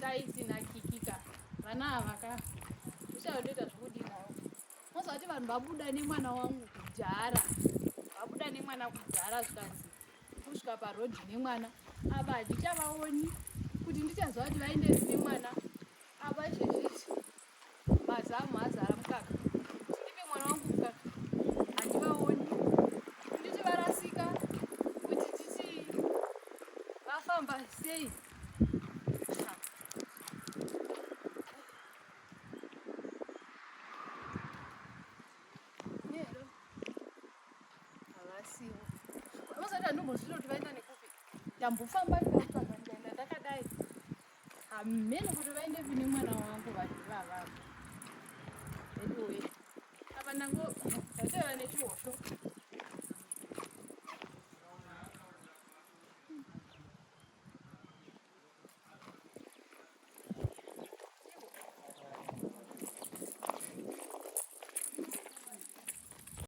Tytie and Kiki vana ava uchaondoita zvekudinawo mozvati vanhu vabuda nemwana wangu kujara vabuda nemwana kujara zvikanzi kusvika parodhi nemwana ava handichavaoni kuti ndichazva kuti vaende nemwana ava izvezvizvi mazamu azara mukaka ndipe mwana wangu mukaka handivaoni nditi varasika kuti titi vafamba sei nero havasiwo vosati handombozvita kuti vaenda nekupi ndambofamba ndikatsvaga ndaenda ndakadai hamene kuti vaende kune mwana wangu vanhu vavavo anyway ava nango yatova nechihosho